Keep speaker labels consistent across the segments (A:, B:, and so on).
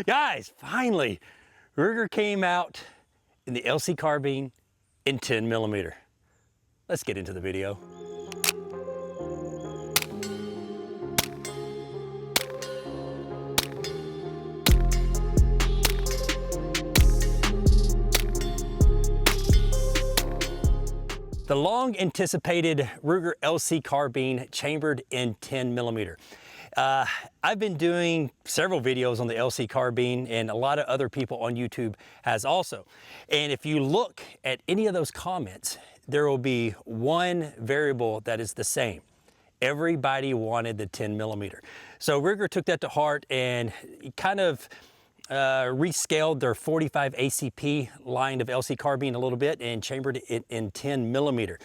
A: Guys, finally, Ruger came out in the LC Carbine in 10mm. Let's get into the video. The long anticipated Ruger LC Carbine chambered in 10mm. I've been doing several videos on the LC Carbine, and a lot of other people on YouTube has also. And if you look at any of those comments, there will be one variable that is the same. Everybody wanted the 10mm. So Ruger took that to heart and kind of rescaled their 45 ACP line of LC Carbine a little bit and chambered it in 10mm.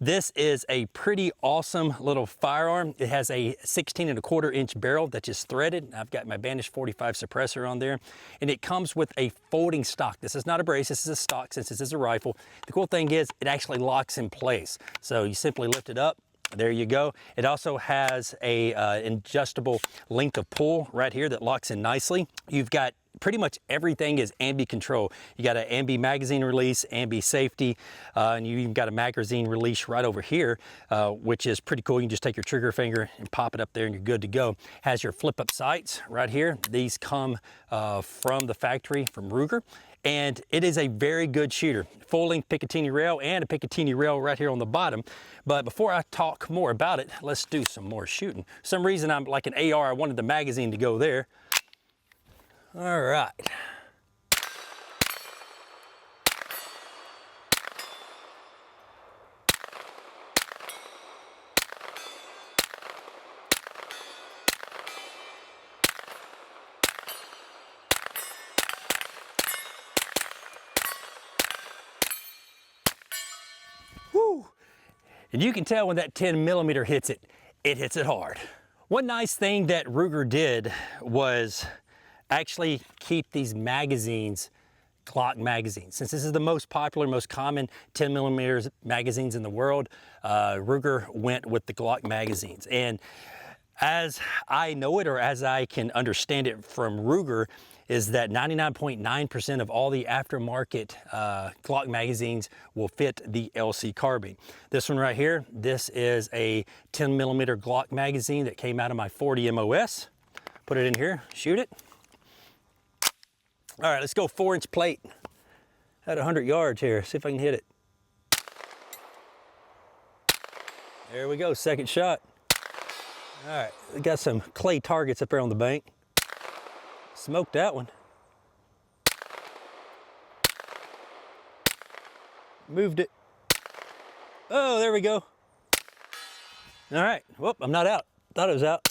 A: This is a pretty awesome little firearm. It has a 16¼ inch barrel that's just threaded. I've got my Banish 45 suppressor on there, and it comes with a folding stock. This is not a brace, this is a stock since this is a rifle. The cool thing is it actually locks in place. So you simply lift it up. There you go. It also has a adjustable length of pull right here that locks in nicely. You've got pretty much everything is ambi control. You got an ambi magazine release, ambi safety, and you even got a magazine release right over here, which is pretty cool. You can just take your trigger finger and pop it up there and you're good to go. Has your flip up sights right here. These come from the factory from Ruger. And it is a very good shooter. Full-length Picatinny rail and a Picatinny rail right here on the bottom. But before I talk more about it, let's do some more shooting. For some reason, I'm like an AR, I wanted the magazine to go there. All right. Woo! And you can tell when that 10mm hits it, it hits it hard. One nice thing that Ruger did was actually keep these magazines Glock magazines. Since this is the most popular, most common 10mm magazines in the world, Ruger went with the Glock magazines. And as I know it, or as I can understand it from Ruger, is that 99.9% of all the aftermarket Glock magazines will fit the LC Carbine. This one right here, this is a 10mm Glock magazine that came out of my 40 MOS. Put it in here, shoot it. All right, let's go 4-inch plate at 100 yards here. See if I can hit it. There we go, second shot. All right, we got some clay targets up there on the bank. Smoked that one. Moved it. Oh, there we go. All right, whoop, I'm not out. Thought it was out.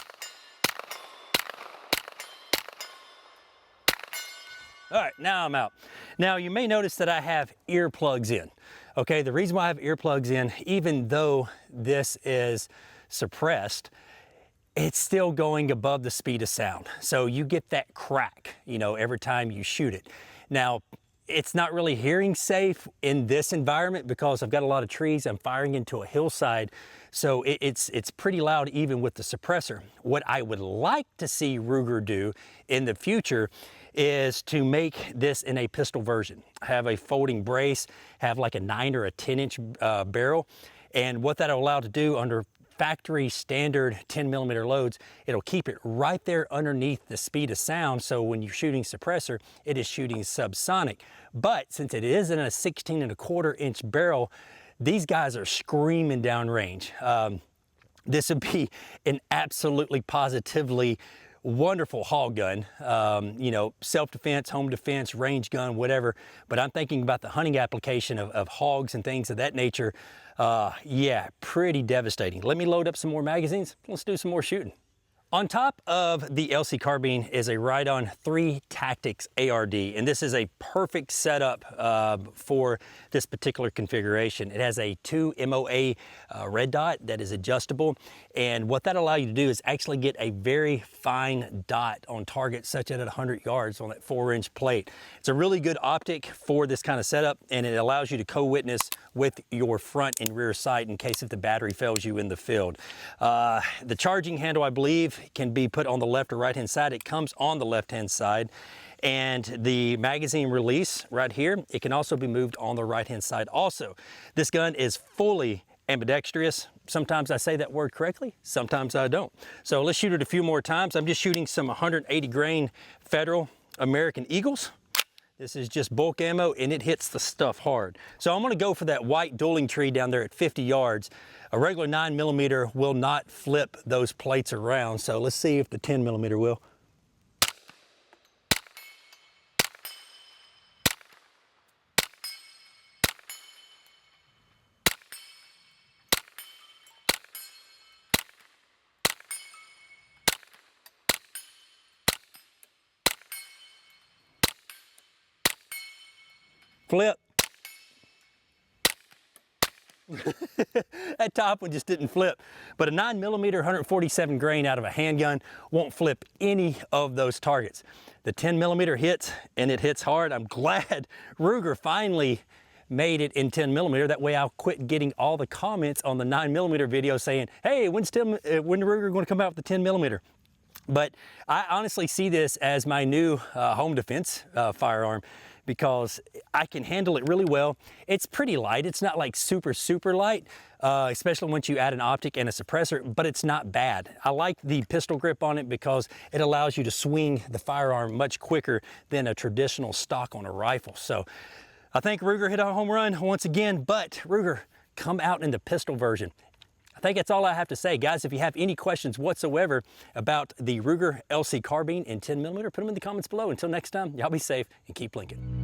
A: All right, now I'm out. Now you may notice that I have earplugs in. Okay, the reason why I have earplugs in, even though this is suppressed, it's still going above the speed of sound. So you get that crack, you know, every time you shoot it. Now, it's not really hearing safe in this environment because I've got a lot of trees. I'm firing into a hillside. So it's pretty loud even with the suppressor. What I would like to see Ruger do in the future is to make this in a pistol version. Have a folding brace, have like a 9 or a 10-inch barrel. And what that'll allow to do under factory standard 10mm loads, it'll keep it right there underneath the speed of sound. So when you're shooting suppressor, it is shooting subsonic. But since it is in a 16¼ inch barrel, these guys are screaming downrange. This would be an absolutely positively wonderful hog gun, you know, self-defense, home defense, range gun, whatever. But I'm thinking about the hunting application of hogs and things of that nature. Yeah, pretty devastating. Let me load up some more magazines. Let's do some more shooting. On top of the LC Carbine is a Ride-On 3 Tactics ARD, and this is a perfect setup for this particular configuration. It has a 2 MOA red dot that is adjustable, and what that allows you to do is actually get a very fine dot on target, such as at 100 yards on that 4-inch plate. It's a really good optic for this kind of setup, and it allows you to co-witness with your front and rear sight in case if the battery fails you in the field. The charging handle, I believe, can be put on the left or right hand side. It comes on the left hand side. And the magazine release right here, it can also be moved on the right hand side also. This gun is fully ambidextrous. Sometimes I say that word correctly, sometimes I don't. So let's shoot it a few more times. I'm just shooting some 180 grain Federal American Eagles. This is just bulk ammo and it hits the stuff hard. So I'm gonna go for that white dueling tree down there at 50 yards. A regular 9mm will not flip those plates around. So let's see if the 10mm will. Flip. That top one just didn't flip. But a 9mm 147 grain out of a handgun won't flip any of those targets. The 10mm hits, and it hits hard. I'm glad Ruger finally made it in 10mm. That way I'll quit getting all the comments on the 9mm video saying, hey, when's Ruger going to come out with the 10mm? But I honestly see this as my new home defense firearm, because I can handle it really well. It's pretty light. It's not like super, super light, especially once you add an optic and a suppressor, but it's not bad. I like the pistol grip on it because it allows you to swing the firearm much quicker than a traditional stock on a rifle. So I think Ruger hit a home run once again, but Ruger, come out in the pistol version. I think that's all I have to say. Guys, if you have any questions whatsoever about the Ruger Lc Carbine in 10mm, put them in the comments below. Until next time, y'all be safe and keep blinking.